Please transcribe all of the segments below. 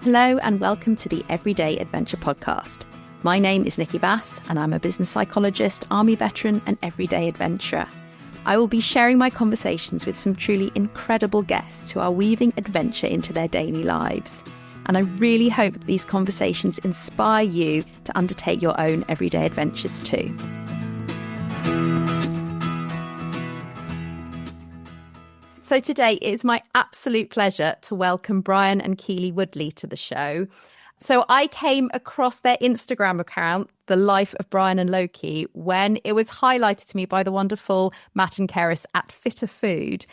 Hello and welcome to the Everyday Adventure podcast. My name is Nikki Bass and I'm a business psychologist, army veteran and everyday adventurer. I will be sharing my conversations with some truly incredible guests who are weaving adventure into their daily lives. And I really hope that these conversations inspire you to undertake your own everyday adventures too. So today it is my absolute pleasure to welcome Brian and Keely Woodley to the show. So I came across their Instagram account, The Life of Brian and Loki, when it was highlighted to me by the wonderful Matt and Keris at Fitter Food.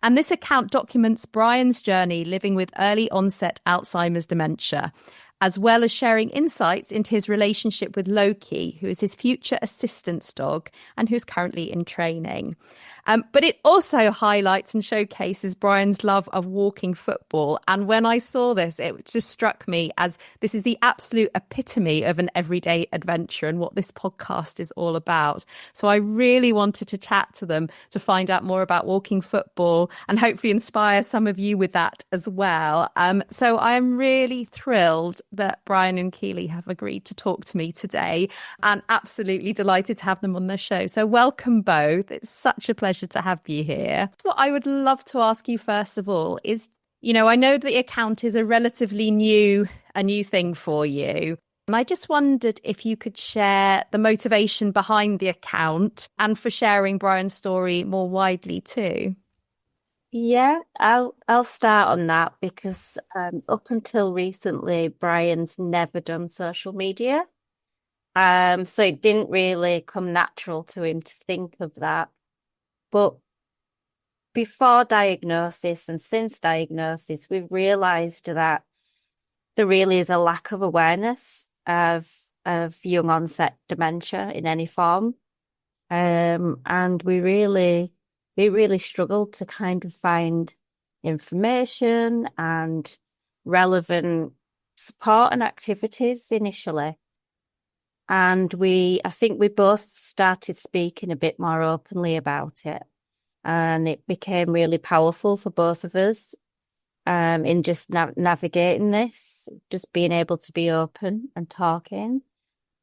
And this account documents Brian's journey living with early onset Alzheimer's dementia, as well as sharing insights into his relationship with Loki, who is his future assistance dog and who's currently in training. But it also highlights and showcases Brian's love of walking football. And when I saw this, it just struck me as this is the absolute epitome of an everyday adventure and what this podcast is all about. So I really wanted to chat to them to find out more about walking football and hopefully inspire some of you with that as well. So I am really thrilled that Brian and Keely have agreed to talk to me today and absolutely delighted to have them on the show. So welcome both. It's such a pleasure to have you here. What I would love to ask you first of all is, I know the account is a relatively new thing for you. And I just wondered if you could share the motivation behind the account and for sharing Brian's story more widely too. Yeah, I'll start on that because up until recently, Brian's never done social media. So it didn't really come natural to him to think of that. But before diagnosis and since diagnosis, we've realised that there really is a lack of awareness of young onset dementia in any form. And we really struggled to kind of find information and relevant support and activities initially. And I think we both started speaking a bit more openly about it. And it became really powerful for both of us in just navigating this, just being able to be open and talking.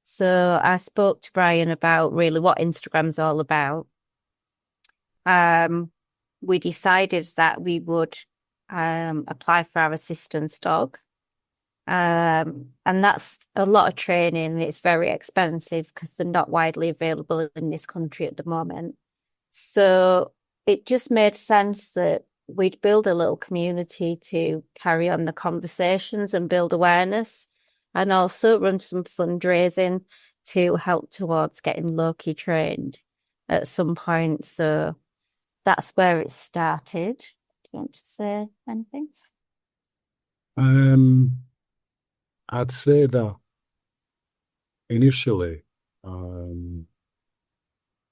So I spoke to Brian about really what Instagram's all about. We decided that we would apply for our assistance dog. And that's a lot of training and it's very expensive because they're not widely available in this country at the moment. So it just made sense that we'd build a little community to carry on the conversations and build awareness and also run some fundraising to help towards getting Loki trained at some point. So that's where it started. Do you want to say anything? I'd say that initially,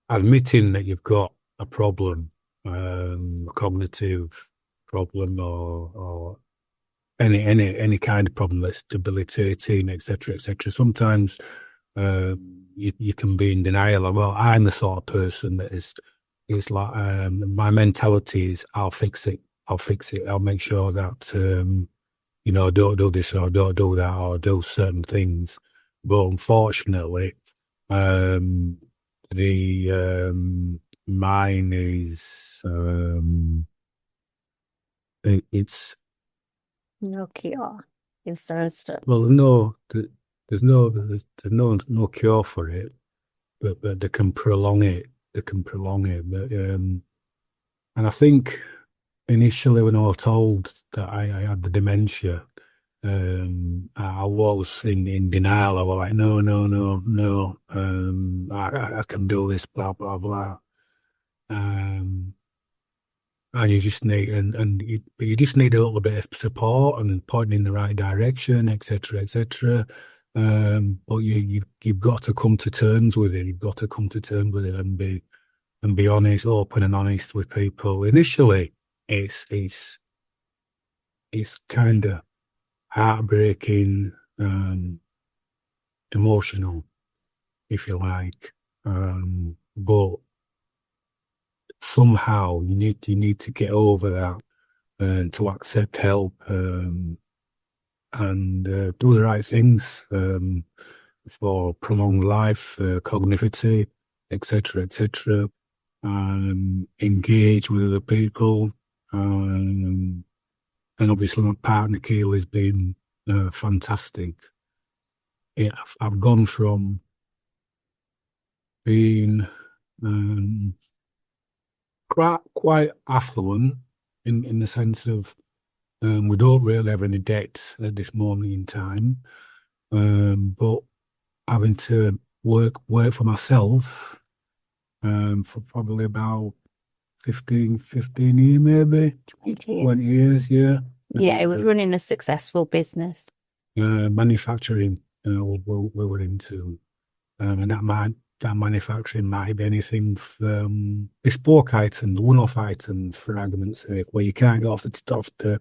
admitting that you've got a problem, a cognitive problem or any kind of problem that's debilitating, etc., etc. Sometimes you can be in denial. Well, I'm the sort of person that is like my mentality is I'll fix it. I'll make sure that don't do this or don't do that or do certain things. But unfortunately, mine is it's no cure. Well, no, there's no cure for it, but they can prolong it. But and I think initially when I was told that I had the dementia, I was in denial. I was like, no, I can do this, blah, blah, blah. And you just need, you just need a little bit of support and pointing in the right direction, etc., etc. But you've got to come to terms with it. You've got to come to terms with it and be honest, open and honest with people. Initially, it's kind of heartbreaking, emotional, if you like. But somehow you need to get over that and to accept help. and do the right things for prolonged life, cognitivity, etc., etc. Engage with other people, and obviously my partner Keely's been fantastic. Yeah, I've gone from being quite affluent in the sense of we don't really have any debt at this moment in time, but having to work for myself for probably about 15 years, maybe 20 years, yeah. Yeah, it was running a successful business. Manufacturing, we were into, and that manufacturing might be anything from bespoke items, one-off items, for argument's sake, where you can't get off the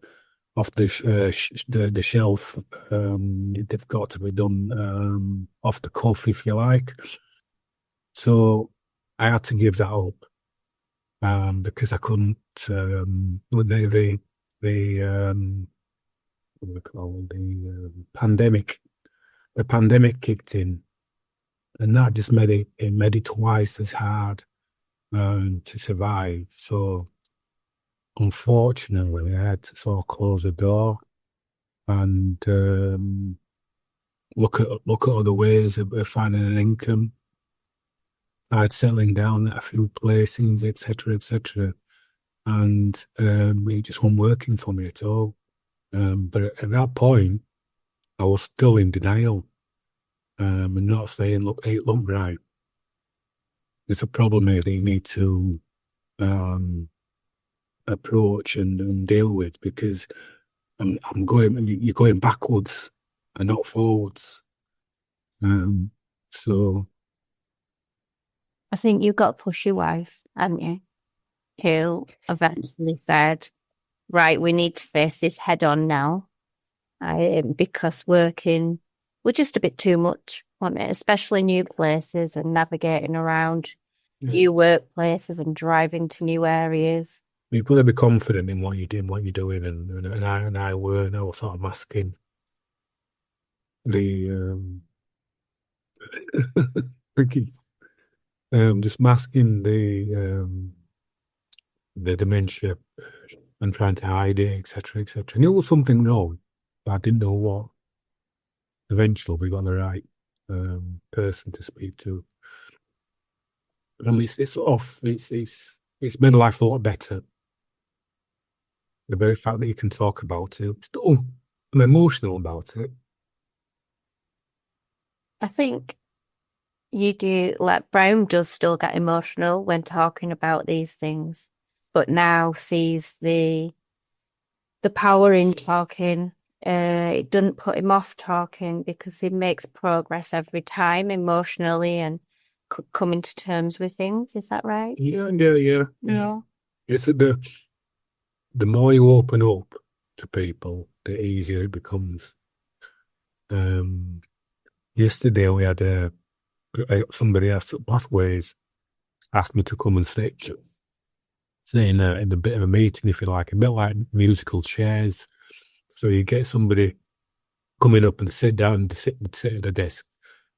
shelf. They've got to be done off the cuff, if you like. So I had to give that up because I couldn't. What we call the pandemic. The pandemic kicked in, and that just made it twice as hard to survive. So unfortunately, I had to sort of close the door and look at other ways of finding an income. I'd settling down at a few places, etc., etc., and it just wasn't working for me at all. But at that point, I was still in denial and not saying, "Look, hey, look, right. There's a problem here that you need to approach and deal with because you're going backwards and not forwards." So I think you got to push your wife, hadn't you? Who eventually said, right, we need to face this head on now. Because working was just a bit too much, wasn't it? Especially new places and navigating around new workplaces and driving to new areas. You've got to be confident in what you're doing, and I was sort of masking the just masking the dementia and trying to hide it, etc., etc. I knew there was something wrong, but I didn't know what. Eventually, we got the right person to speak to. I mean, it's made life a lot better. The very fact that you can talk about it, still, I'm emotional about it. I think you do, like Brown does still get emotional when talking about these things, but now sees the power in talking. It doesn't put him off talking because he makes progress every time emotionally and coming to terms with things. Is that right? Yeah. It's the more you open up to people, the easier it becomes. Yesterday we had somebody else at Pathways asked me to come and sit in a bit of a meeting, if you like, a bit like musical chairs. So you get somebody coming up and sit down and sit at the desk,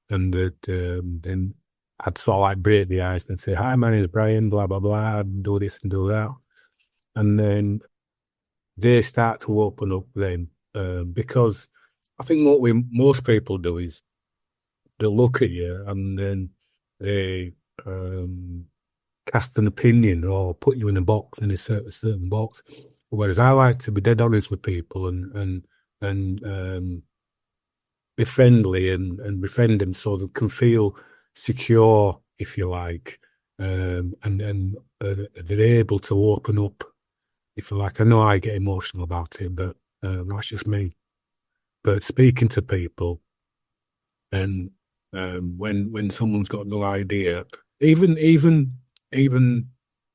and then I'd sort of like break the ice and say, "Hi, my name is Brian, blah blah blah, I'd do this and do that," and then they start to open up then because I think what most people do is they look at you and then they cast an opinion or put you in a certain box. Whereas I like to be dead honest with people and be friendly and befriend them so they can feel secure, if you like, and they're able to open up, if you like. I know I get emotional about it, but that's just me. But speaking to people and when someone's got no idea, even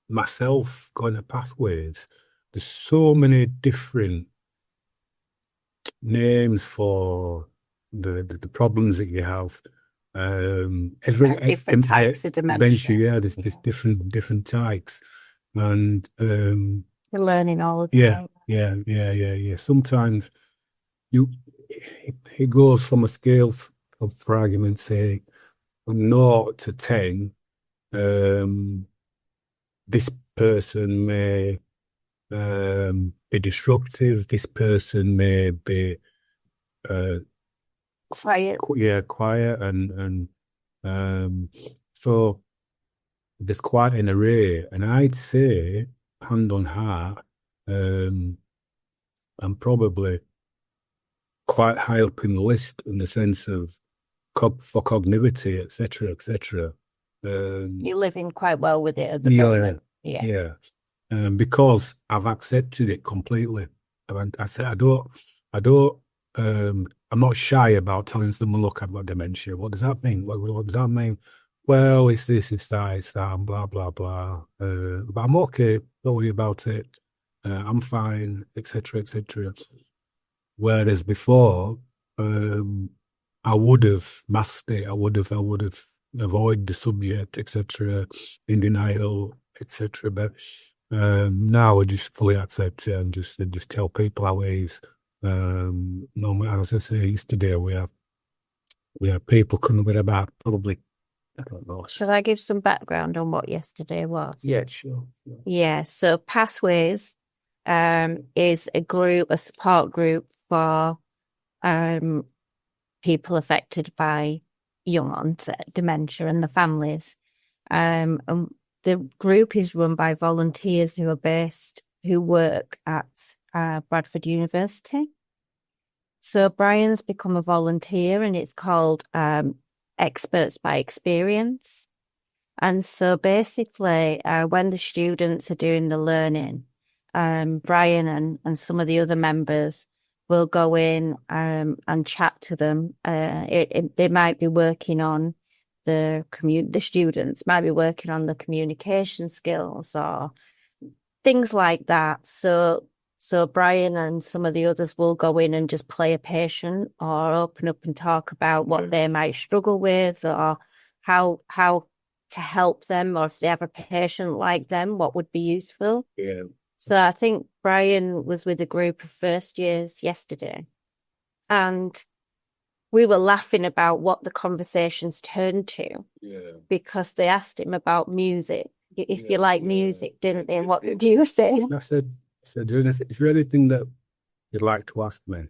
myself going to Pathways, there's so many different names for the problems that you have. Different types of dementia. Yeah, there's different types, and you're learning all the time. Yeah. Sometimes it goes from a scale of, for argument's sake, from 0 to 10. This person may be disruptive. This person may be Quiet. quiet, and so there's quite an array. And I'd say, hand on heart, I'm probably quite high up in the list in the sense of for cognivity, etc., etc. You're living quite well with it at the moment. Yeah. Because I've accepted it completely. I said I don't. I'm not shy about telling someone, look, I've got dementia. What does that mean? What does that mean? Well, it's this, it's that, and blah blah blah. But I'm okay. Don't worry about it. I'm fine, etc., etc. Whereas before, I would have masked it. I would have avoided the subject, etc., in denial, etc. But now I just fully accept it and just tell people how it is. No, as I say, yesterday we have people coming with about probably, I don't know. Should I give some background on what yesterday was? Yeah, sure. Yeah, so Pathways is a support group for people affected by young-onset dementia and the families. And the group is run by volunteers who work at Bradford University. So Brian's become a volunteer, and it's called Experts by Experience. And so basically, when the students are doing the learning, Brian and some of the other members will go in and chat to them. They might be working on the students might be working on the communication skills or things like that. So Brian and some of the others will go in and just play a patient or open up and talk about what they might struggle with or how to help them, or if they have a patient like them, what would be useful. Yeah. So I think Brian was with a group of first years yesterday, and we were laughing about what the conversations turned to, because they asked him about music. If you like music, didn't they? And what did you say? I said, is there anything that you'd like to ask me?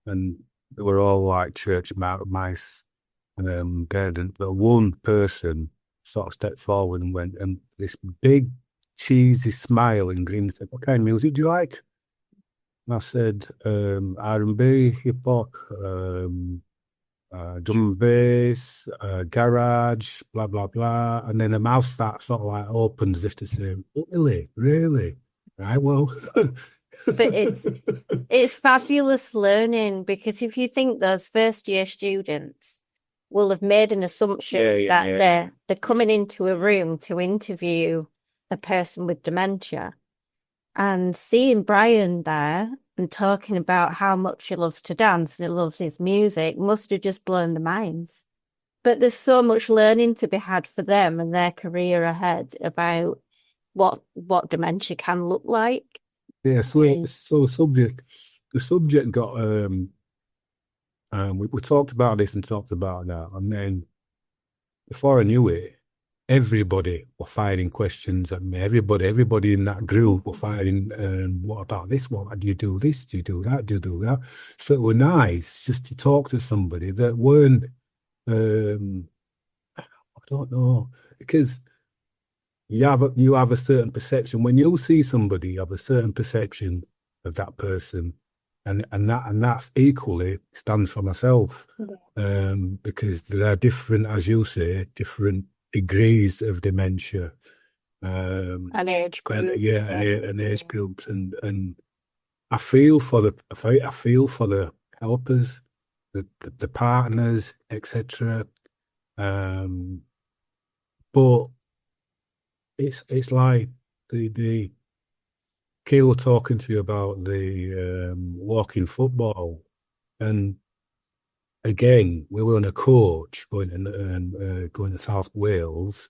And they were all like church mice, dead. But one person sort of stepped forward and went, and this big cheesy smile and grin, said, "What kind of music do you like?" And I said, R&B, hip hop, drum and bass, garage, blah blah blah. And then the mouth starts sort of like opened as if to say, really, right? Well, but it's fabulous learning, because if you think those first year students will have made an assumption that they're coming into a room to interview a person with dementia, and seeing Brian there and talking about how much he loves to dance and he loves his music must have just blown their minds. But there's so much learning to be had for them and their career ahead about what dementia can look like. Yeah, so the subject got we talked about this and talked about that, and then before I knew it, everybody were firing questions at me. Everybody in that group were firing, what about this? What do you do this? Do you do that? Do you do that? So it was nice just to talk to somebody that weren't, I don't know, because you have a certain perception. When you see somebody, you have a certain perception of that person. And that's equally stands for myself. Because there are different, as you say, different degrees of dementia, and age groups, and age groups, and I feel for the helpers, the partners, etc. But it's like the Keely talking to you about the walking football, and again, we were on a coach going to South Wales,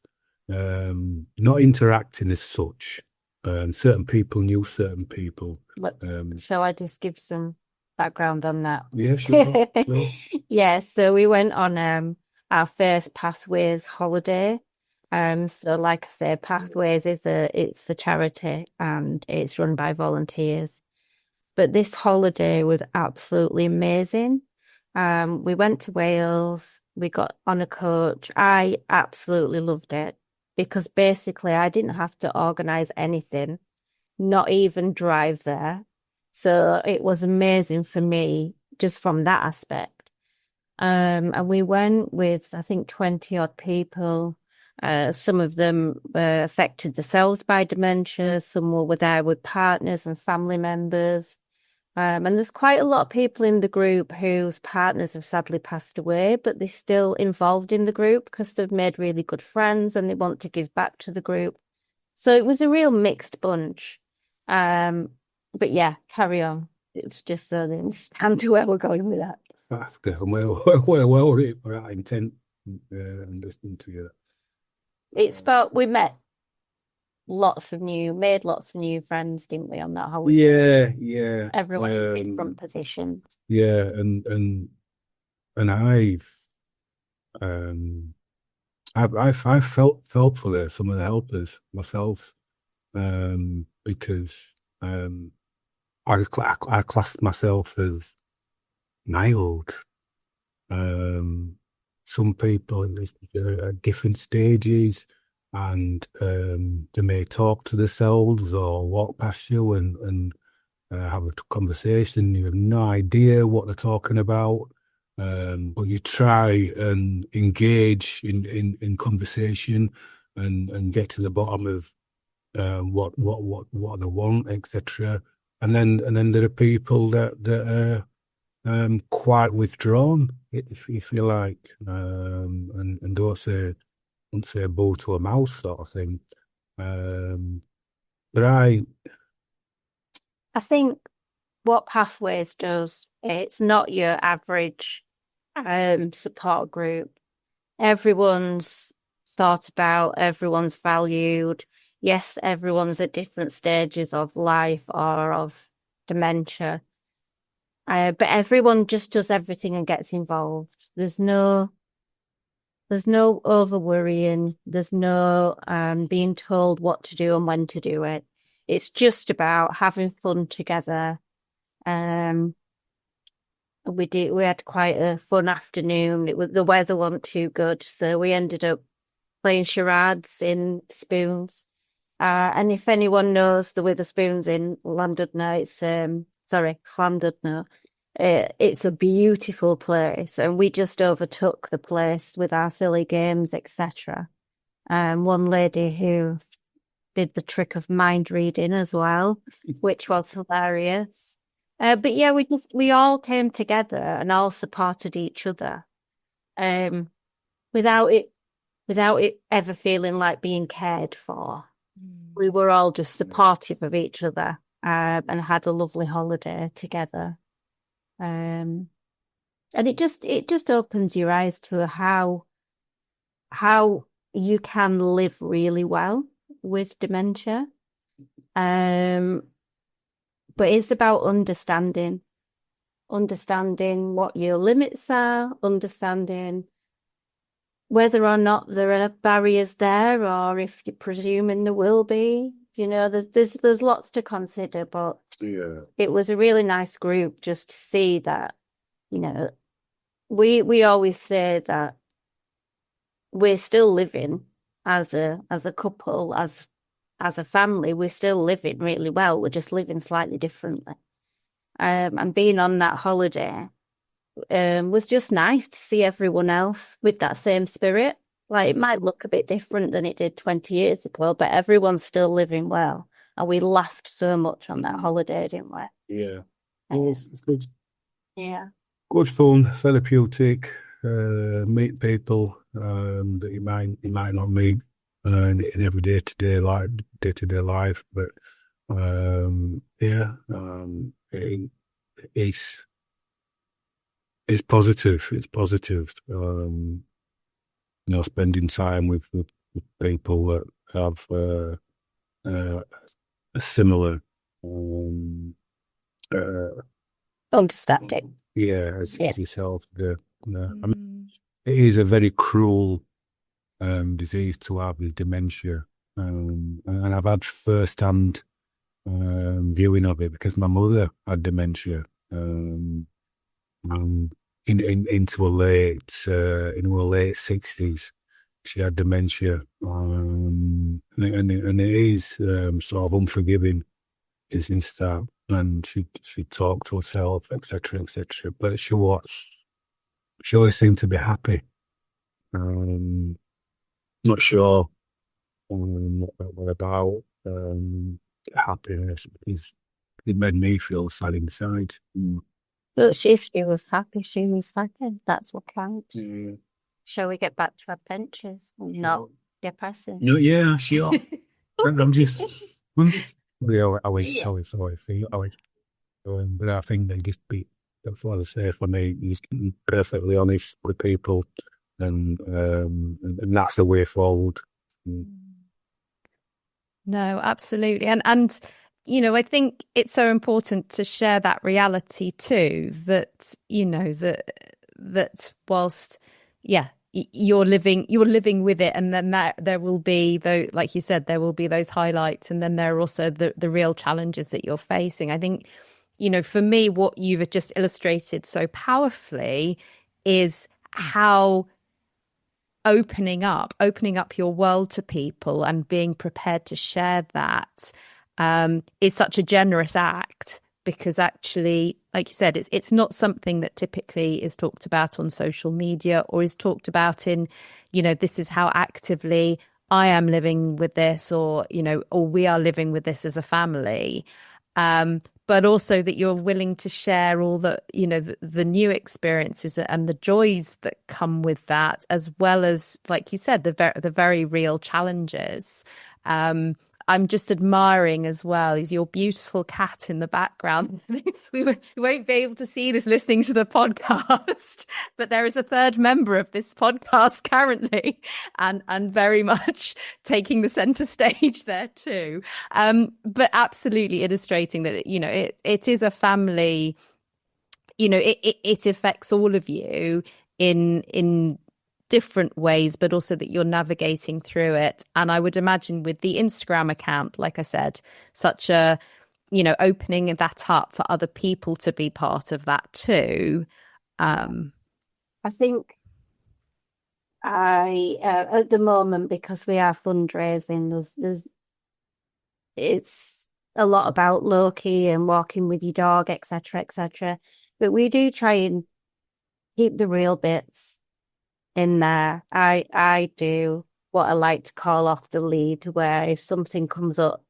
not interacting as such. Certain people knew certain people. Shall I just give some background on that. Yeah, sure, sure. Yeah, so we went on our first Pathways holiday. So like I said, Pathways it's a charity and it's run by volunteers. But this holiday was absolutely amazing. We went to Wales, we got on a coach. I absolutely loved it because basically I didn't have to organize anything, not even drive there. So it was amazing for me just from that aspect. And we went with, I think, 20 odd people. Some of them were affected themselves by dementia. Some were there with partners and family members. And there's quite a lot of people in the group whose partners have sadly passed away, but they're still involved in the group because they've made really good friends and they want to give back to the group. So it was a real mixed bunch. But yeah, carry on. It's just so they understand where we're going with that. After well, right intent and listening to you. It's about we made lots of new friends, didn't we, on that holiday? Yeah. Everyone in different positions. Yeah, and I've felt for some of the helpers myself, because I classed myself as mild. Some people are at different stages, and they may talk to themselves or walk past you and have a conversation. You have no idea what they're talking about, but you try and engage in conversation and get to the bottom of what they want, etc. And then there are people that are quite withdrawn, if you feel like, and don't say a bull to a mouse sort of thing. But I think what Pathways does, it's not your average support group. Everyone's thought about, everyone's valued. Yes, everyone's at different stages of life or of dementia. But everyone just does everything and gets involved. There's no over worrying. There's no being told what to do and when to do it. It's just about having fun together. We had quite a fun afternoon. The weather wasn't too good, so we ended up playing charades in spoons. And if anyone knows the Witherspoons in Llandudno, Llandudno, it's a beautiful place, and we just overtook the place with our silly games, etc. One lady who did the trick of mind reading as well, which was hilarious. But yeah, we all came together and all supported each other, without it ever feeling like being cared for. We were all just supportive of each other, and had a lovely holiday together. And it just opens your eyes to how you can live really well with dementia. But it's about understanding what your limits are, understanding whether or not there are barriers there, or if you're presuming there will be. There's lots to consider, but yeah, it was a really nice group just to see that. We always say that we're still living as a couple, as a family. We're still living really well. We're just living slightly differently. And being on that holiday was just nice to see everyone else with that same spirit. Like, it might look a bit different than it did 20 years ago, but everyone's still living well. And we laughed so much on that holiday, didn't we? yeah. It's good. Yeah. Good fun, therapeutic. Meet people that you might not meet in every day-to-day life, but it's positive. It's positive. Spending time with people that have a similar understanding. Yeah, as yourself. I mean, it is a very cruel disease to have, is dementia. And I've had first-hand viewing of it because my mother had dementia. Into her late 60s, she had dementia. And it is sort of unforgiving, isn't that? And she talked to herself, etc., etc. But she always seemed to be happy. Not sure what about happiness, because it made me feel sad inside. But if she was happy, she was happy. That's what counts. Shall we get back to adventures? Not depressing. No, yeah, sure. I'm just, I always feel, but I think they just that's what I say for me, just being perfectly honest with people, and that's the way forward. No, absolutely. And you know, I think it's so important to share that reality too, that, you know, that whilst, you're living with it, and then that there will be, though, like you said, there will be those highlights, and then there are also the real challenges that you're facing. I think, you know, for me, what you've just illustrated so powerfully is how opening up your world to people and being prepared to share that is such a generous act, because actually, like you said, it's not something that typically is talked about on social media, or is talked about in, you know, this is how actively I am living with this, or, you know, or we are living with this as a family. But also that you're willing to share all the, you know, the new experiences and the joys that come with that, as well as, like you said, the very real challenges. I'm just admiring as well is your beautiful cat in the background. We won't be able to see this listening to the podcast, but there is a third member of this podcast currently, and very much taking the center stage there too. But absolutely illustrating that, you know, it is a family, you know, it affects all of you in different ways, but also that you're navigating through it. And I would imagine with the Instagram account, like I said, such a, you know, opening that up for other people to be part of that too. I think at the moment, because we are fundraising, it's a lot about low-key and walking with your dog, etc., etc. But we do try and keep the real bits in there. I do what I like to call off the lead, where if something comes up,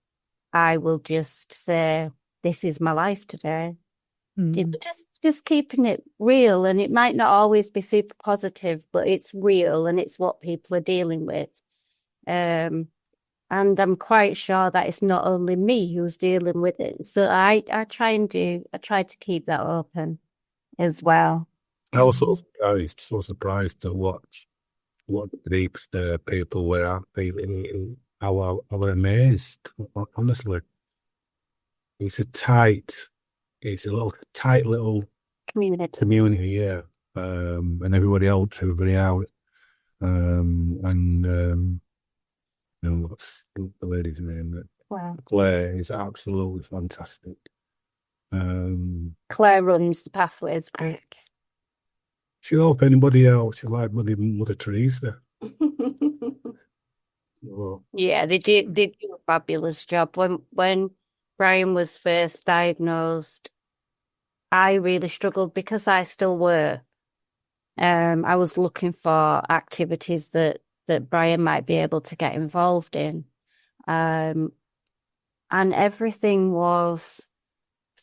I will just say, this is my life today. Just keeping it real, and it might not always be super positive, but it's real and it's what people are dealing with. And I'm quite sure that it's not only me who's dealing with it. So I try to keep that open as well. I was so surprised to watch what groups the people were at. I was amazed, honestly. It's a tight little community, yeah. And everybody out. You know, what's the lady's name? Claire is absolutely fantastic. Claire runs the Pathways group. She'll help anybody else. She's like Mother Teresa. Yeah, they do a fabulous job. When Brian was first diagnosed, I really struggled because I still work. I was looking for activities that Brian might be able to get involved in. And everything was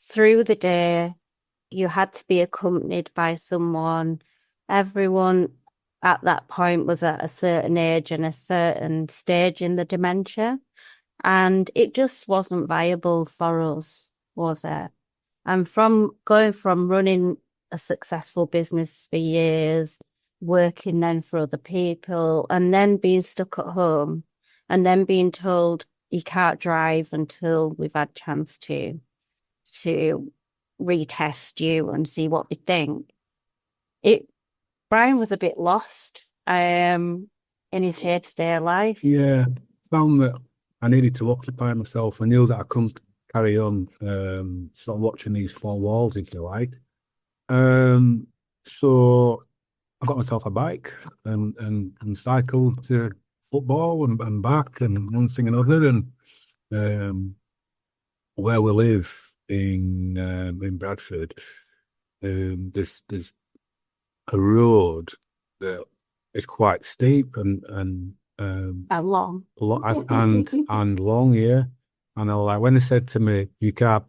through the day. You had to be accompanied by someone. Everyone at that point was at a certain age and a certain stage in the dementia. And it just wasn't viable for us, was it? And going from running a successful business for years, working then for other people, and then being stuck at home, and then being told you can't drive until we've had a chance to retest you and see what we think. Brian was a bit lost in his day-to-day life. Yeah, found that I needed to occupy myself. I knew that I couldn't carry on sort of watching these four walls, if you like. So I got myself a bike and cycled to football and back and one thing and another. And where we live in Bradford, there's a road that is quite steep and long. and long, yeah. And I was like, when they said to me, you can't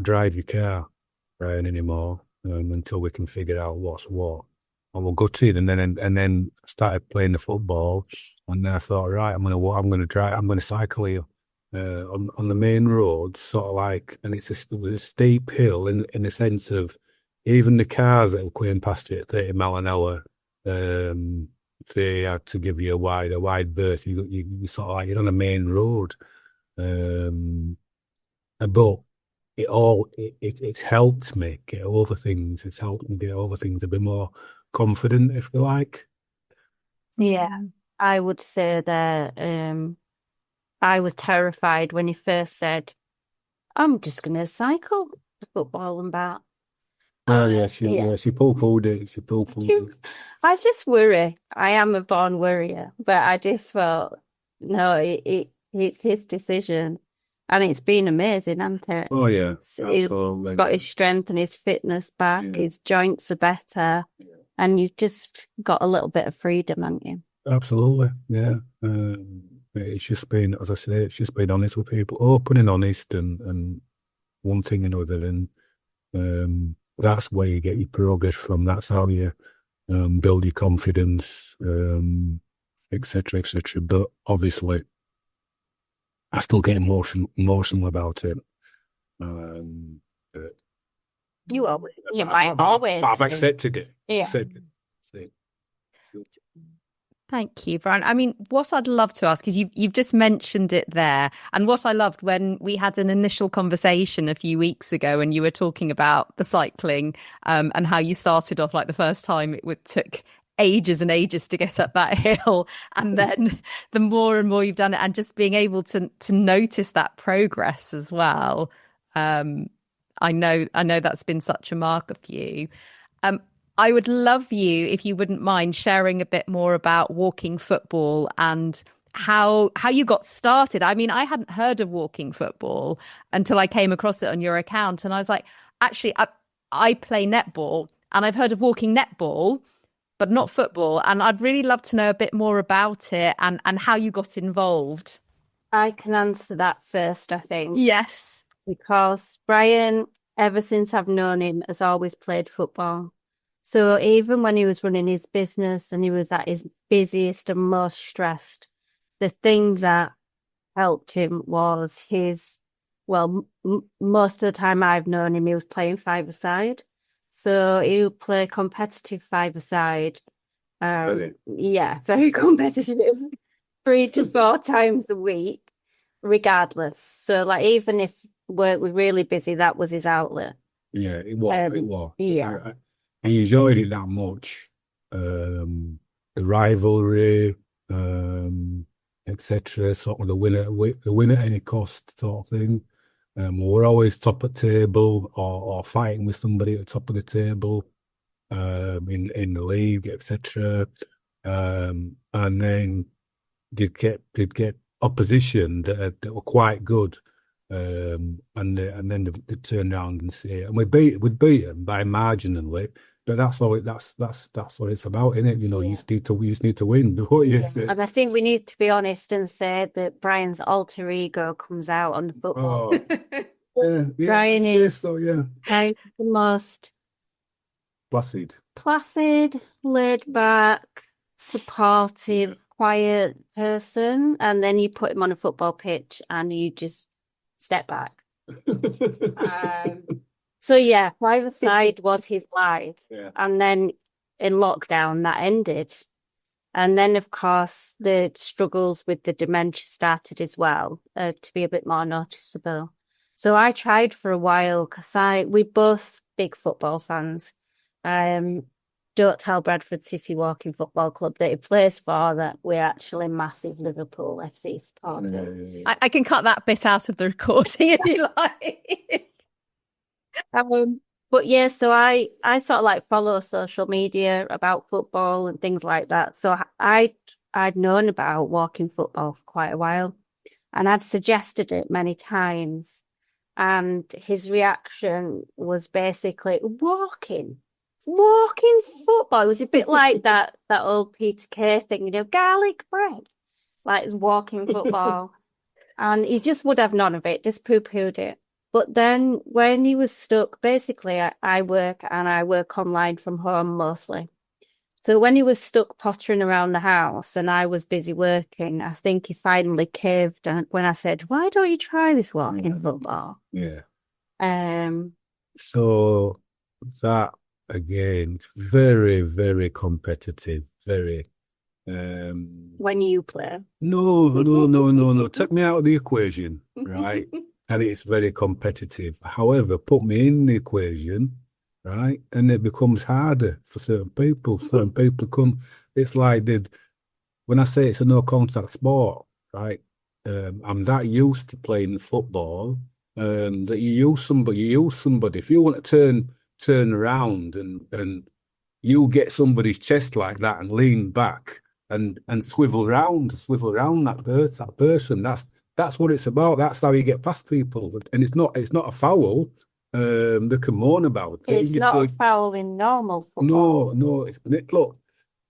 drive your car, Brian, anymore until we can figure out what's what. I will gutted, and then started playing the football, and then I thought, right, I'm gonna cycle here on the main road, sort of like, and it's a steep hill in the sense of even the cars that were going past it at 30 mile an hour, they had to give you a wide berth. You sort of like you're on a main road, but it's helped me get over things. It's helped me get over things, a bit more confident, if you like. Yeah, I would say that I was terrified when he first said, I'm just going to cycle to football and back. Oh, yeah, she pulled it. She pulled it. I just worry. I am a born worrier, but I just felt, no, it's his decision. And it's been amazing, hasn't it? Oh, yeah, absolutely. He's got his strength and his fitness back. Yeah. His joints are better. Yeah. And you've just got a little bit of freedom, haven't you? Absolutely, yeah. It's just been, as I say, it's just been honest with people, open and honest, and one thing and another. And that's where you get your progress from. That's how you build your confidence, etc., etc. But obviously, I still get emotional about it. You might always. I've accepted it. Yeah. Thank you, Brian. I mean, what I'd love to ask is you've just mentioned it there. And what I loved when we had an initial conversation a few weeks ago and you were talking about the cycling and how you started off like the first time it took ages and ages to get up that hill. And then the more and more you've done it and just being able to notice that progress as well. I know that's been such a marker for you. I would love you, if you wouldn't mind, sharing a bit more about walking football and how you got started. I mean, I hadn't heard of walking football until I came across it on your account. And I was like, actually, I play netball and I've heard of walking netball, but not football. And I'd really love to know a bit more about it and how you got involved. I can answer that first, I think. Yes. Because Brian, ever since I've known him, has always played football. So even when he was running his business and he was at his busiest and most stressed, the thing that helped him was most of the time I've known him, he was playing five-a-side. So he would play competitive five-a-side. Yeah, very competitive. 3 to 4 times a week, regardless. So like even if work was really busy, that was his outlet. Yeah, it was. Yeah. And you enjoyed it that much. The rivalry, etc. Sort of the winner at any cost sort of thing. We're always top of table or fighting with somebody at the top of the table, in the league, etc. And then they'd get opposition that were quite good. And then they turn around and say, and we'd beat them by marginally, but that's what it's about, isn't it? You know, you just need to win, don't you? Yeah. And I think we need to be honest and say that Brian's alter ego comes out on the football. Yeah, Brian is the most placid, laid back, supportive, quiet person, and then you put him on a football pitch and you just step back. So yeah, five-a-side was his life. Yeah. And then in lockdown that ended. And then of course the struggles with the dementia started as well, to be a bit more noticeable. So I tried for a while because we're both big football fans. Don't tell Bradford City Walking Football Club that he plays for that we're actually massive Liverpool FC supporters. I can cut that bit out of the recording if you like. But yeah, so I sort of like follow social media about football and things like that. So I'd known about walking football for quite a while, and I'd suggested it many times. And his reaction was basically walking football. It was a bit like that old Peter Kay thing, garlic bread, like walking football. And he just would have none of it, just poo-pooed it. But then when he was stuck, basically I work online from home mostly. So when he was stuck pottering around the house and I was busy working, I think he finally caved when I said, "Why don't you try this walking football?" Yeah. So that again, very, very competitive, very when you play. No. Take me out of the equation, right? And it's very competitive. However, put me in the equation, right? And it becomes harder for certain people. Certain people come, it's like when I say it's a no contact sport, right? I'm that used to playing football that you use somebody. If you want to turn around and you get somebody's chest like that and lean back and swivel around that person. That's what it's about. That's how you get past people. And it's not a foul. They can moan about it. It's not a foul in normal football. No. Look,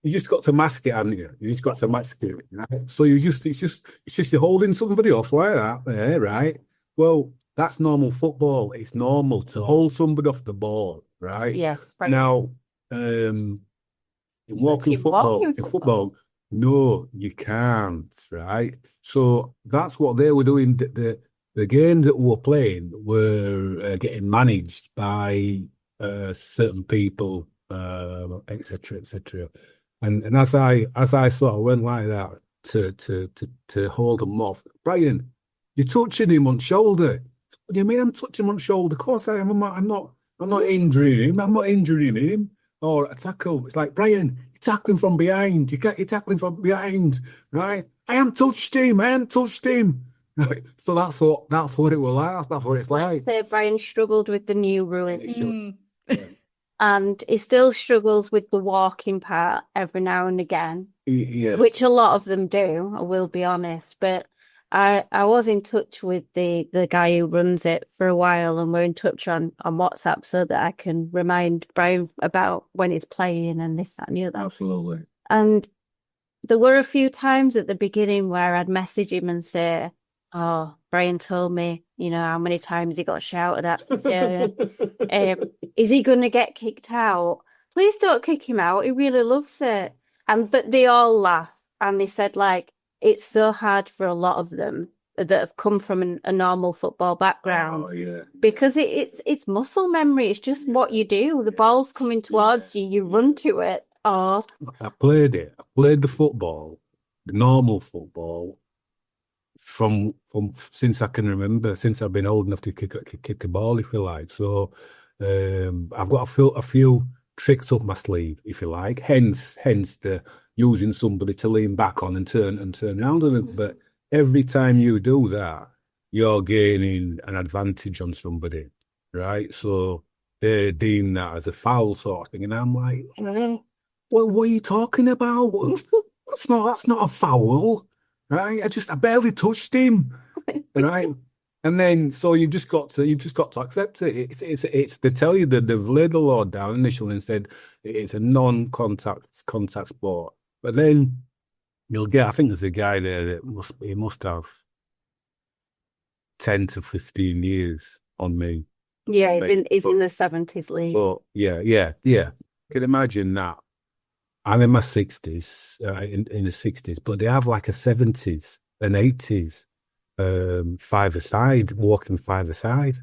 you just got to mask it, haven't you? You just got to mask it. Right? So it's just you're holding somebody off like that there, right? Well, that's normal football. It's normal to hold somebody off the ball, right? Yes. Right. Now, in football, no, you can't, right? So that's what they were doing. The games that we were playing were getting managed by certain people, etc., etc. And as I sort of went like that to hold them off, Brian, you're touching him on shoulder. What do you mean I'm touching him on shoulder? Of course I am. I'm not injuring him. I'm not injuring him. Or a tackle. It's like, Brian, you're tackling from behind. You're tackling from behind, right? I haven't touched him. Right. So that's what it will last. That's what it's like. Say Brian struggled with the new rules. And he still struggles with the walking part every now and again. Yeah. Which a lot of them do, I will be honest. But I was in touch with the guy who runs it for a while, and we're in touch on WhatsApp so that I can remind Brian about when he's playing and this, that, and the other. Absolutely. And there were a few times at the beginning where I'd message him and say, "Oh, Brian told me, how many times he got shouted at today. Is he going to get kicked out? Please don't kick him out. He really loves it." But they all laugh, and they said, like, it's so hard for a lot of them that have come from a normal football background. Oh, yeah. Because it's muscle memory. It's just what you do. The ball's coming towards you, you run to it. Oh, I played it. I played the football, the normal football, from since I can remember, since I've been old enough to kick a ball, if you like. So I've got a few tricks up my sleeve, if you like. Hence the using somebody to lean back on and turn around a little. But every time you do that, you're gaining an advantage on somebody, right? So they deem that as a foul sort of thing, and I'm like, what are you talking about? That's not a foul, right? I barely touched him, right? And then so you've just got to accept it. It's they tell you that they've laid the law down initially and said it's a contact sport. But then you'll get, I think there's a guy there that must have 10 to 15 years on me. Yeah, he's in the 70s league. But yeah. You can imagine that. I'm in my 60s, in the 60s, but they have like a 70s and 80s walking five-a-side.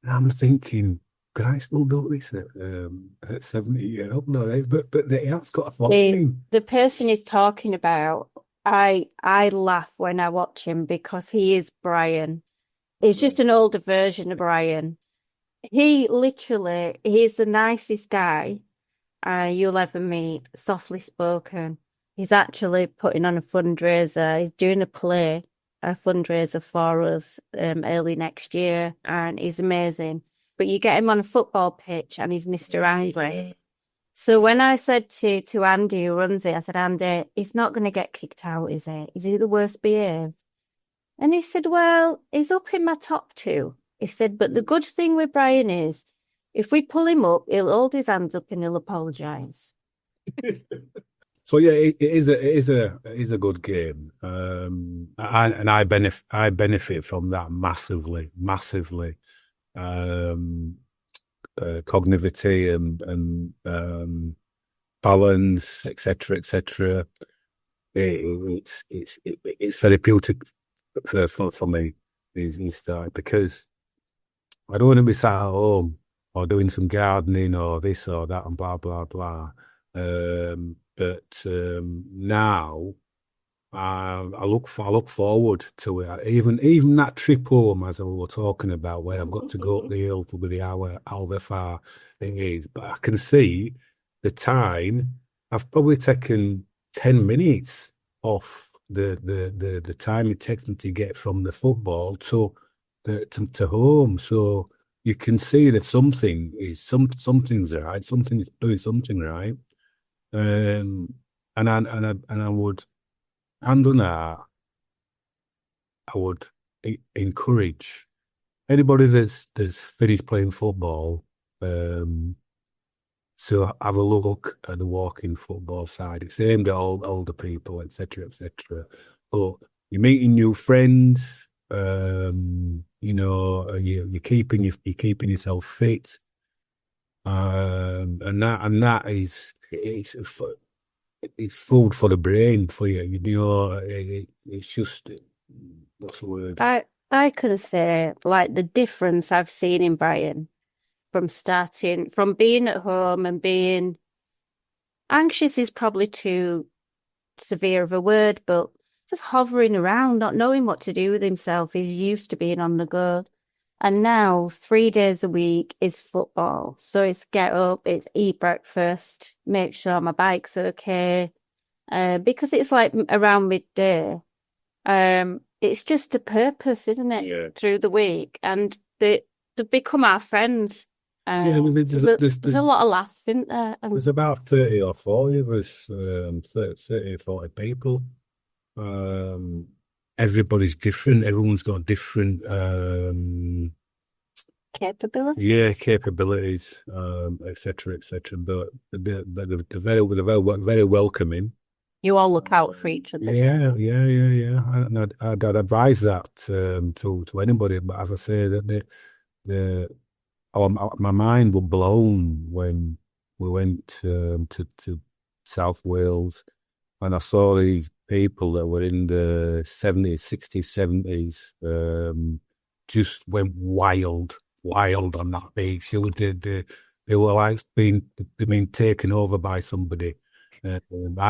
And I'm thinking, can I still do this at 70 years old? No, but that's got a following. The person he's talking about, I laugh when I watch him because he is Brian. It's just an older version of Brian. He's the nicest guy you'll ever meet, softly spoken. He's actually putting on a fundraiser. He's doing a fundraiser for us early next year, and he's amazing. But you get him on a football pitch and he's Mr. Angry. So when I said to Andy, who runs it, I said, Andy, he's not going to get kicked out, is he? Is he the worst behaved? And he said, well, he's up in my top 2. He said, but the good thing with Brian is, if we pull him up, he'll hold his hands up and he'll apologise. So yeah, it is a good game, and I benefit from that massively, cognitivity and balance, etc. It's therapeutic for me these days, because I don't want to be sat at home or doing some gardening or this or that and blah blah blah. But now I look forward to it. Even that trip home, as we were talking about, where I've got to go up the hill for the however far it is. But I can see the time. I've probably taken 10 minutes off the time it takes me to get from the football to home. So you can see that something's right. Something is doing something right. And I would, handle that, I would encourage anybody that's finished playing football to have a look at the walking football side. It's aimed at older people, etc. But you're meeting new friends. You're keeping yourself fit, and that is it's food for the brain for you. It's just, what's the word? I can say, like, the difference I've seen in Brian from being at home and being anxious is probably too severe of a word, but just hovering around, not knowing what to do with himself. He's used to being on the go. And now 3 days a week is football. So it's get up, it's eat breakfast, make sure my bike's okay. Because it's like around midday. It's just a purpose, isn't it? Yeah. Through the week. And they become our friends. Yeah, I mean, there's a lot of laughs, isn't there? There's about 30 or 40 of us, 30 or 40 people. Everybody's different. Everyone's got different capabilities, etc. But they're very welcoming. You all look out for each other. Yeah. I'd advise that to anybody. But as I say, that my mind was blown when we went to South Wales, and I saw these people that were in the 70s, 60s, 70s, just went wild on that beach. They were like being taken over by somebody. I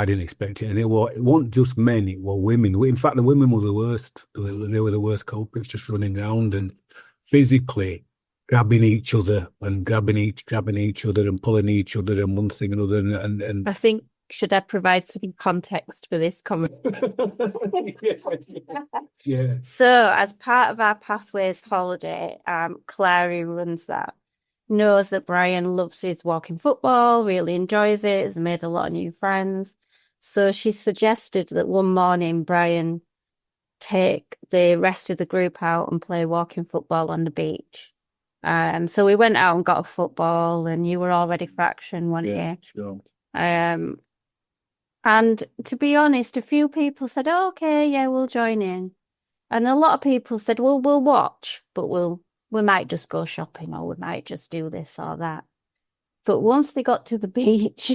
didn't expect it, and it wasn't just men; it were women. In fact, the women were the worst. They were the worst culprits, just running around and physically grabbing each other and grabbing each other and pulling each other and one thing and another. And I think, should I provide some context for this conversation? Yeah. So, as part of our Pathways holiday, Claire, who runs that, knows that Brian loves his walking football, really enjoys it, has made a lot of new friends. So she suggested that one morning Brian take the rest of the group out and play walking football on the beach. So we went out and got a football, and you were all ready for action, weren't you? Sure. And to be honest, a few people said, oh, okay, yeah, we'll join in. And a lot of people said, well, we'll watch, but we might just go shopping, or we might just do this or that. But once they got to the beach,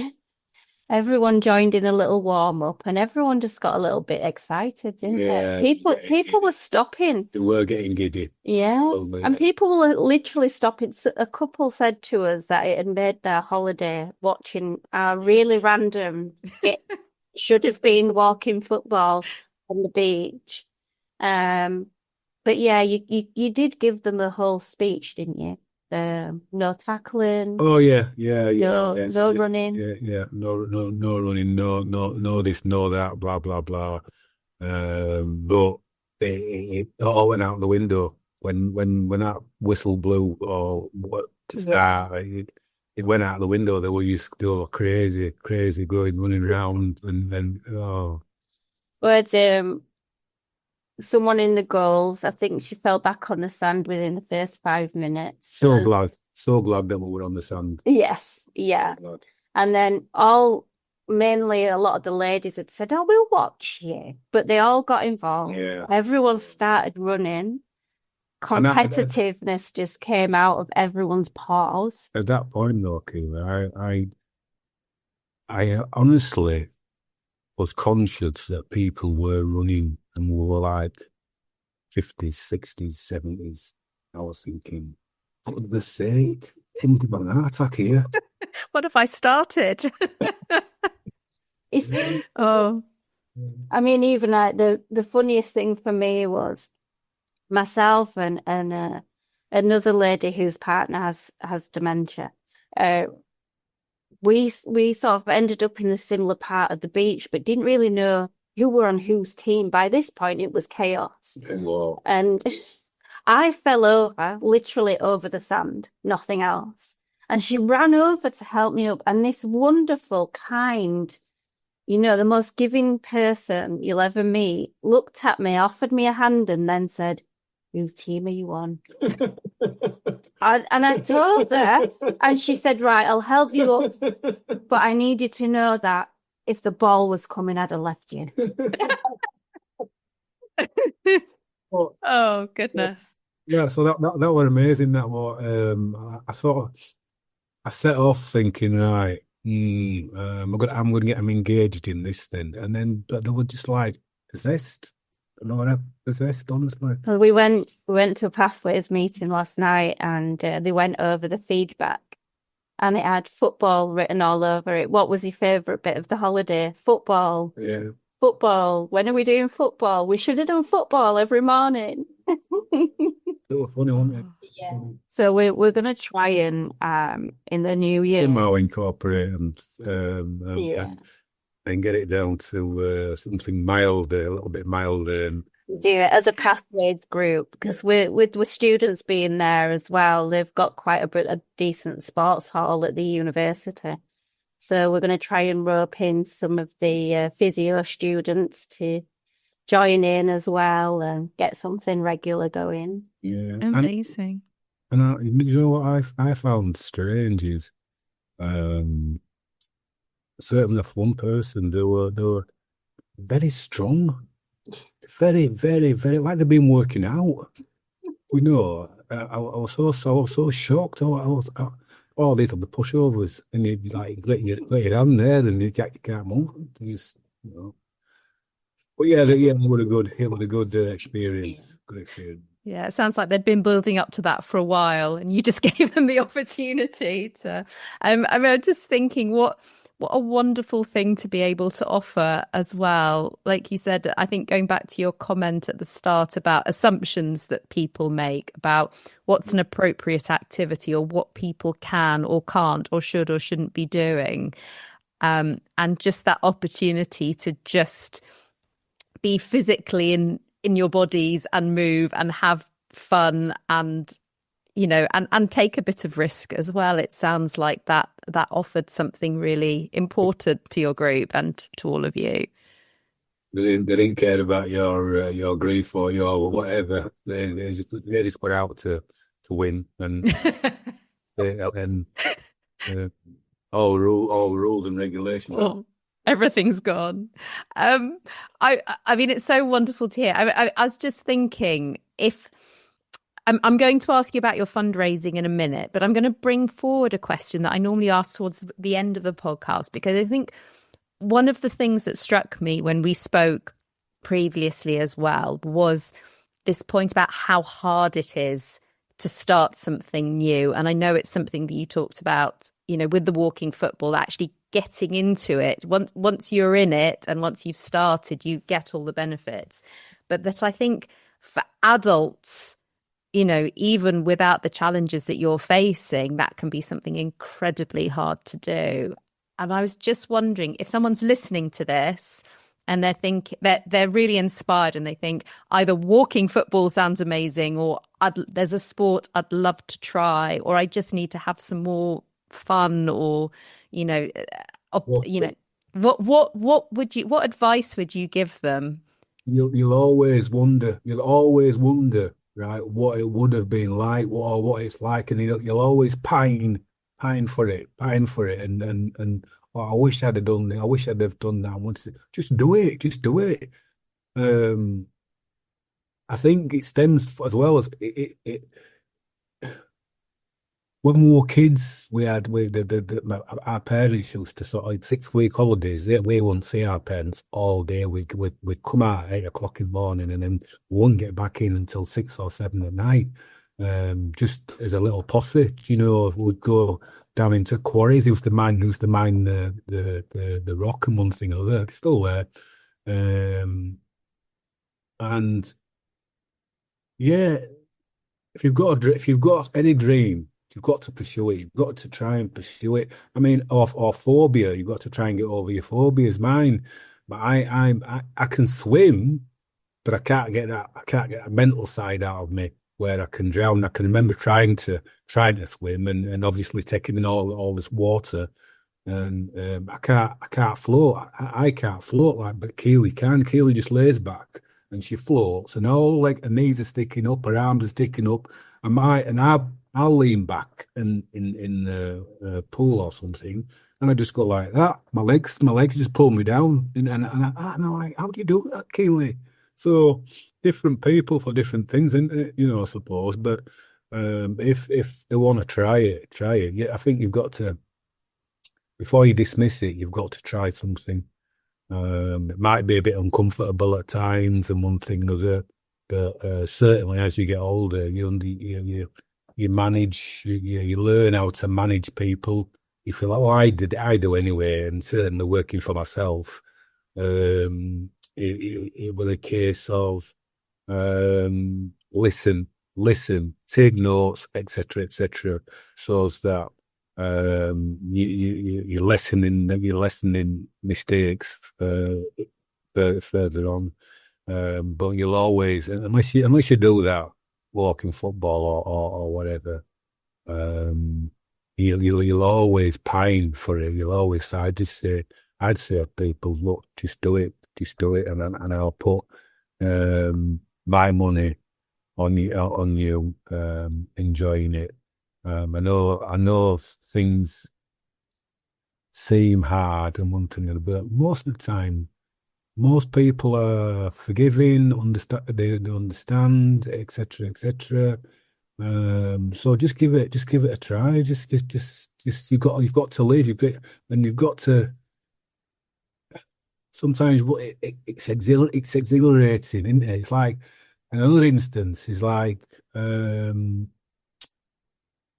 everyone joined in a little warm-up, and everyone just got a little bit excited, didn't they? People were stopping. They were getting giddy. Yeah. Absolutely. And people were literally stopping. A couple said to us that it had made their holiday watching a really random, it should have been walking football on the beach. But yeah, you did give them the whole speech, didn't you? No tackling. Oh yeah, no running. yeah. No running, no this, no that, blah blah blah. But it all went out the window when that whistle blew or what to start. It went out the window. They were crazy, running around, and then But someone in the goals, I think she fell back on the sand within the first 5 minutes. So glad that we were on the sand. Yes, yeah. So And then mainly a lot of the ladies had said, "Oh, we'll watch you," but they all got involved. Yeah. Everyone started running. Competitiveness just came out of everyone's pores. At that point, though, Keely, I honestly was conscious that people were running and we were like 50s, 60s, 70s. I was thinking, for goodness sake, anything but an heart attack here. What have I started? I mean, even like the funniest thing for me was myself and another lady whose partner has dementia. We sort of ended up in the similar part of the beach, but didn't really know who were on whose team. By this point, it was chaos. Whoa. And I fell over, literally over the sand, nothing else. And she ran over to help me up. And this wonderful, kind, the most giving person you'll ever meet, looked at me, offered me a hand, and then said, "Whose team are you on?" And I told her, and she said, "Right, I'll help you up, but I need you to know that if the ball was coming, I'd have left you." Oh, goodness. Yeah, so that was amazing. That was I set off thinking, right, I'm gonna get them engaged in this thing, and then they were just like possessed. Possessed, honestly. Well, we went to a Pathways meeting last night, and they went over the feedback, and it had football written all over it. What was your favourite bit of the holiday? Football. Yeah. Football. When are we doing football? We should have done football every morning. It was funny, wasn't it? Yeah. So we're gonna try and in the new year somehow incorporate and get it down to something milder, a little bit milder, and do it as a Pathways group, because with students being there as well, they've got quite a decent sports hall at the university. So we're going to try and rope in some of the physio students to join in as well and get something regular going. Yeah, amazing. And you know what I found strange is, certainly for one person, they were very strong, very, very, very, like they've been working out. I was so shocked. Oh, these are the pushovers, and you like get your hand there, and you can't move. But yeah, it was a good experience. Good experience. Yeah, it sounds like they'd been building up to that for a while, and you just gave them the opportunity to. I mean, I'm just thinking what a wonderful thing to be able to offer as well. Like you said, I think going back to your comment at the start about assumptions that people make about what's an appropriate activity or what people can or can't or should or shouldn't be doing, and just that opportunity to just be physically in your bodies and move and have fun and and take a bit of risk as well. It sounds like that offered something really important to your group and to all of you. They didn't care about your grief or your whatever. They just went out to win, and all rules and regulations. Oh, everything's gone. I mean, it's so wonderful to hear. I was just thinking, if I'm going to ask you about your fundraising in a minute, but I'm going to bring forward a question that I normally ask towards the end of the podcast, because I think one of the things that struck me when we spoke previously as well was this point about how hard it is to start something new. And I know it's something that you talked about, with the walking football, actually getting into it. Once you're in it and once you've started, you get all the benefits. But that I think for adults, even without the challenges that you're facing, that can be something incredibly hard to do. And I was just wondering if someone's listening to this and they're really inspired and they think either walking football sounds amazing, or there's a sport I'd love to try, or I just need to have some more fun, or what advice would you give them? You'll always wonder, right, what it would have been like, what it's like, and you'll always pine for it, and oh, I wish I'd have done that. I wish I'd have done that. Just do it. I think it stems as well as it. When we were kids, our parents used to sort of 6-week holidays. We wouldn't see our parents all day. We'd come out at 8 o'clock in the morning, and then we wouldn't get back in until 6 or 7 at night. Just as a little posse, we'd go down into quarries. Used to mine the rock and one thing or other. It's still there. And yeah, if you've got any dream, you've got to pursue it. You've got to try and pursue it. I mean, or phobia, you've got to try and get over your phobias. Mine, but I can swim, but I can't get a mental side out of me where I can drown. I can remember trying to swim and obviously taking in all this water, and I can't float. I can't float but Keely can. Keely just lays back and she floats, and her knees are sticking up, her arms are sticking up, and I'll lean back in the pool or something, and I just go like that. My legs just pull me down, and I'm like, how do you do that, Keely? So different people for different things, I suppose. But if they want to try it. Yeah, I think you've got to, before you dismiss it, you've got to try something. It might be a bit uncomfortable at times, and one thing or other, but certainly as you get older, you manage, you learn how to manage people. You feel like, oh, I do anyway, and certainly working for myself, it was a case of listen, take notes, etc., so that you're lessening mistakes further on. But you'll always, unless you do that, walking football or whatever, you'll always pine for it. You'll always. I'd say to people, look, just do it, and I'll put my money on you enjoying it. I know things seem hard and one thing or other, but most of the time, most people are forgiving, they understand, etc. So just give it a try. Just you've got to live. You've got to. Sometimes it's exhilarating, isn't it? It's like another instance is like I've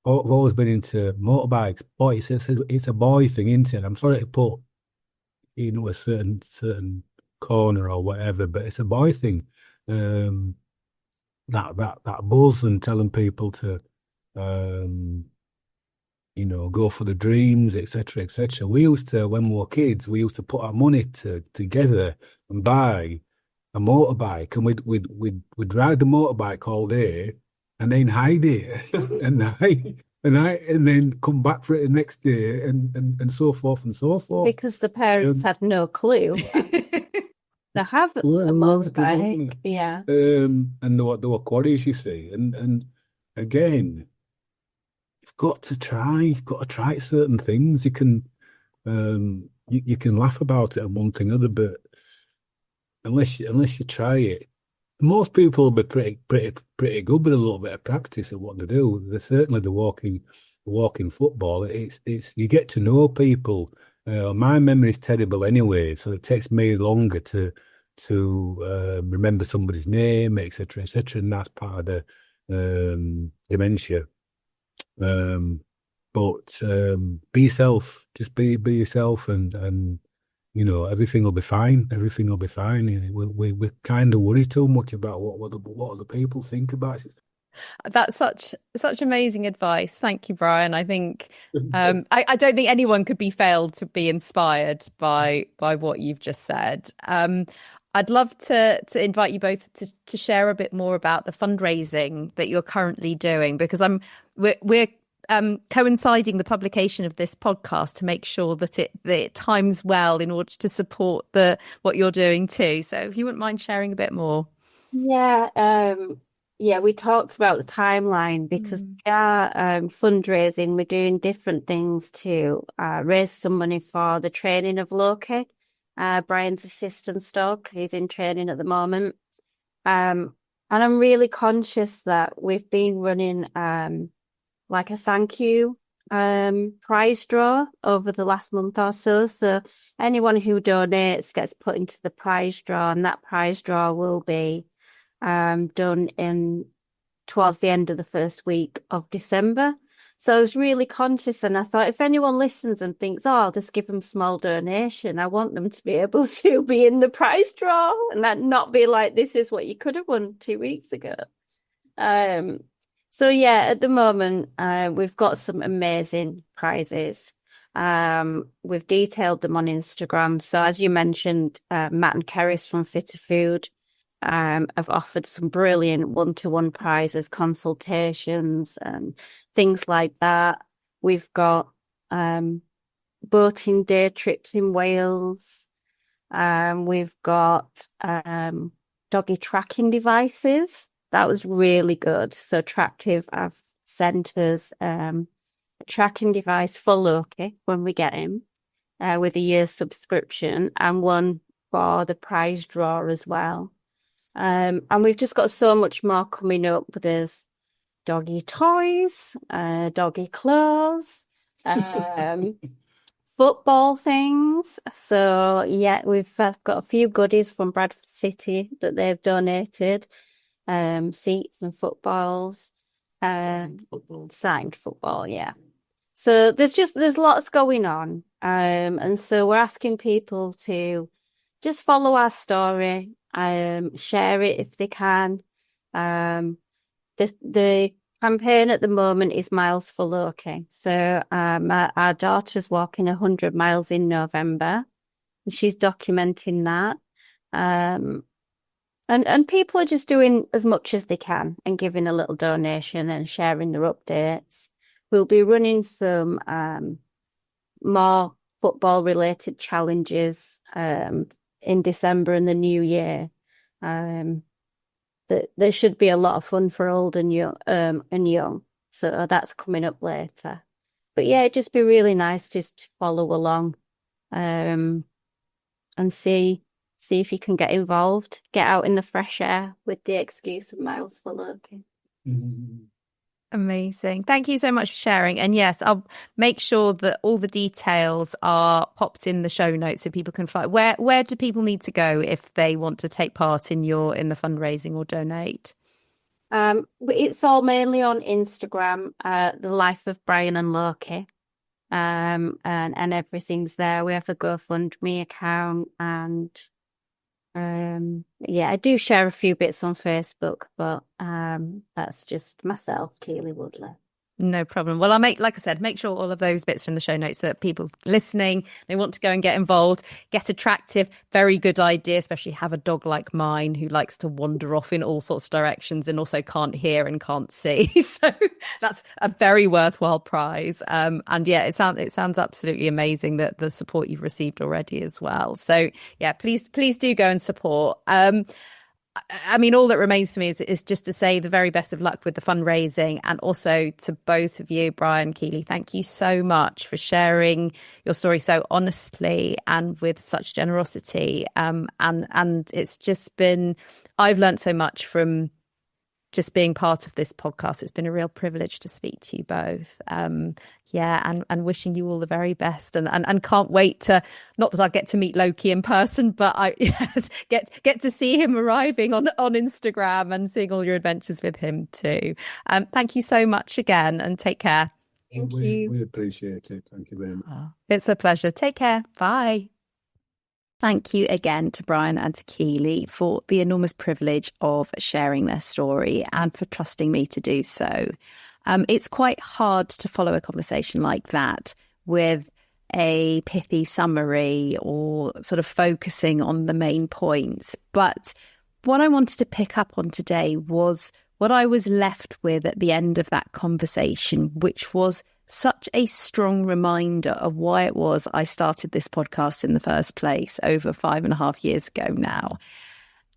always been into motorbikes. Boy, it's a boy thing, isn't it? I'm sorry to put a certain corner or whatever, but it's a boy thing. That buzz and telling people to go for the dreams, etc. We used to, when we were kids, put our money together and buy a motorbike, and we'd ride the motorbike all day and then hide it and then come back for it the next day, and so forth and so forth. Because the parents had no clue. They have a motorbike, yeah. And there were quarries, you see, and again, you've got to try certain things. You can you can laugh about it and one thing or other, but unless you try it, most people will be pretty good with a little bit of practice at what they do. They're certainly the walking football. It's you get to know people. My memory is terrible anyway, so it takes me longer to remember somebody's name, etc., and that's part of the dementia. But be yourself. Just be yourself, and everything will be fine. Everything will be fine. We kind of worry too much about what other people think about it. That's such amazing advice. Thank you, Brian. I think I don't think anyone could be failed to be inspired by what you've just said. I'd love to invite you both to share a bit more about the fundraising that you're currently doing, because we're coinciding the publication of this podcast to make sure that it times well in order to support what you're doing too. So if you wouldn't mind sharing a bit more. Yeah, we talked about the timeline because we are fundraising. We're doing different things to raise some money for the training of Loki, Brian's assistant dog. He's in training at the moment. And I'm really conscious that we've been running like a thank you prize draw over the last month or so. So anyone who donates gets put into the prize draw, and that prize draw will be done towards the end of the first week of December. So I was really conscious, and I thought if anyone listens and thinks, oh, I'll just give them a small donation, I want them to be able to be in the prize draw and that not be like, this is what you could have won 2 weeks ago. So yeah, at the moment, we've got some amazing prizes. We've detailed them on Instagram. So as you mentioned, Matt and Keris from Fitter Food have offered some brilliant one-to-one prizes, consultations and things like that. We've got boating day trips in Wales. We've got doggy tracking devices. That was really good. So Tractive have sent us a tracking device for Loki when we get him with a year's subscription, and one for the prize draw as well. And we've just got so much more coming up. There's doggy toys, doggy clothes, football things. So yeah, we've got a few goodies from Bradford City that they've donated. Seats and footballs, signed football, yeah. So there's lots going on. And so we're asking people to just follow our story, share it if they can. The campaign at the moment is Miles for Loki. So our daughter's walking 100 miles in November, and she's documenting that. And people are just doing as much as they can and giving a little donation and sharing their updates. We'll be running some more football related challenges in December and the new year. There should be a lot of fun for old and young. So that's coming up later. But yeah, it'd just be really nice just to follow along and see if you can get involved, get out in the fresh air with the excuse of Miles for Loki. Amazing. Thank you so much for sharing. And yes, I'll make sure that all the details are popped in the show notes so people can find where do people need to go if they want to take part in the fundraising or donate? It's all mainly on Instagram, the Life of Brian and Loki. And everything's there. We have a GoFundMe account, and yeah, I do share a few bits on Facebook, but that's just myself, Keely Woodley. No problem. Well, like I said, make sure all of those bits are in the show notes so that people listening, they want to go and get involved, get attractive. Very good idea, especially have a dog like mine who likes to wander off in all sorts of directions and also can't hear and can't see. So that's a very worthwhile prize. And yeah, it sounds absolutely amazing that the support you've received already as well. So yeah, please do go and support. I mean, all that remains to me is just to say the very best of luck with the fundraising, and also to both of you, Brian, Keely, thank you so much for sharing your story so honestly and with such generosity. And it's just been, I've learned so much from just being part of this podcast. It's been a real privilege to speak to you both. Yeah, and wishing you all the very best, and can't wait to, not that I get to meet Loki in person, but I get to see him arriving on Instagram and seeing all your adventures with him too. Thank you so much again, and take care. Thank you. We appreciate it. Thank you very much. It's a pleasure. Take care. Bye. Thank you again to Brian and to Keely for the enormous privilege of sharing their story and for trusting me to do so. It's quite hard to follow a conversation like that with a pithy summary or sort of focusing on the main points. But what I wanted to pick up on today was what I was left with at the end of that conversation, which was such a strong reminder of why it was I started this podcast in the first place over 5.5 years ago now.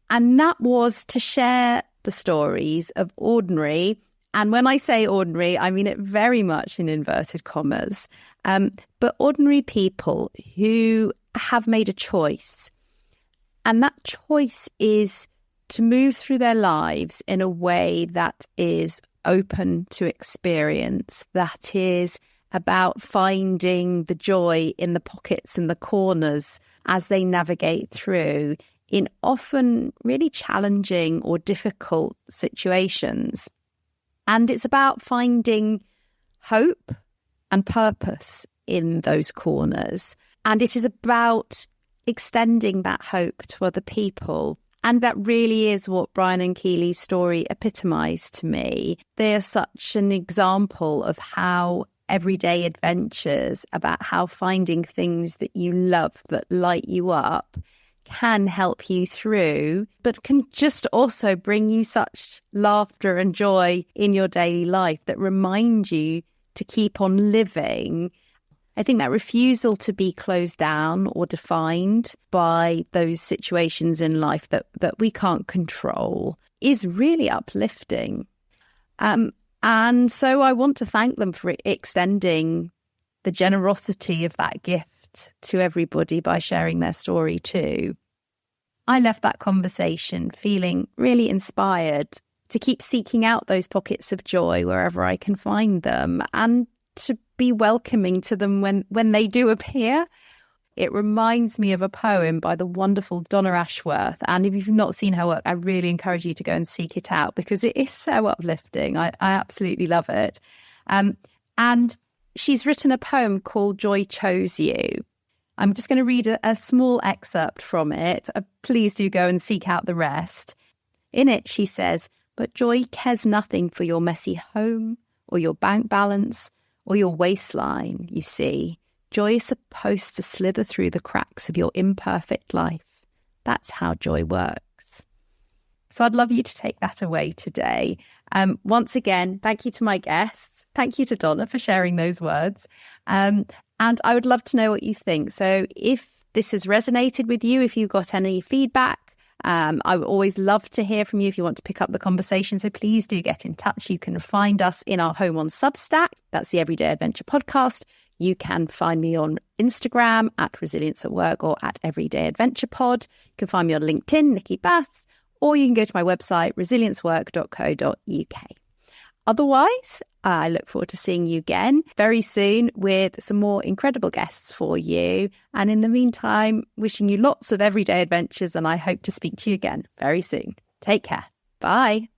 And that was to share the stories of ordinary, and when I say ordinary, I mean it very much in inverted commas, but ordinary people who have made a choice. And that choice is to move through their lives in a way that is open to experience, that is about finding the joy in the pockets and the corners as they navigate through in often really challenging or difficult situations. And it's about finding hope and purpose in those corners. And it is about extending that hope to other people. And that really is what Brian and Keely's story epitomised to me. They are such an example of how everyday adventures, about how finding things that you love, that light you up, can help you through, but can just also bring you such laughter and joy in your daily life that remind you to keep on living. I think that refusal to be closed down or defined by those situations in life that we can't control is really uplifting. And so I want to thank them for extending the generosity of that gift to everybody by sharing their story too. I left that conversation feeling really inspired to keep seeking out those pockets of joy wherever I can find them, and to be welcoming to them when they do appear. It reminds me of a poem by the wonderful Donna Ashworth. And if you've not seen her work, I really encourage you to go and seek it out because it is so uplifting. I absolutely love it. And she's written a poem called Joy Chose You. I'm just going to read a small excerpt from it. Please do go and seek out the rest. In it, she says, "But joy cares nothing for your messy home or your bank balance or your waistline, you see. Joy is supposed to slither through the cracks of your imperfect life. That's how joy works." So I'd love you to take that away today. Once again, thank you to my guests. Thank you to Donna for sharing those words. And I would love to know what you think. So if this has resonated with you, if you've got any feedback, I would always love to hear from you if you want to pick up the conversation. So please do get in touch. You can find us in our home on Substack. That's the Everyday Adventure Podcast. You can find me on Instagram at Resilience at Work or at Everyday Adventure Pod. You can find me on LinkedIn, Nikki Bass, or you can go to my website, resiliencework.co.uk. Otherwise, I look forward to seeing you again very soon with some more incredible guests for you. And in the meantime, wishing you lots of everyday adventures, and I hope to speak to you again very soon. Take care. Bye.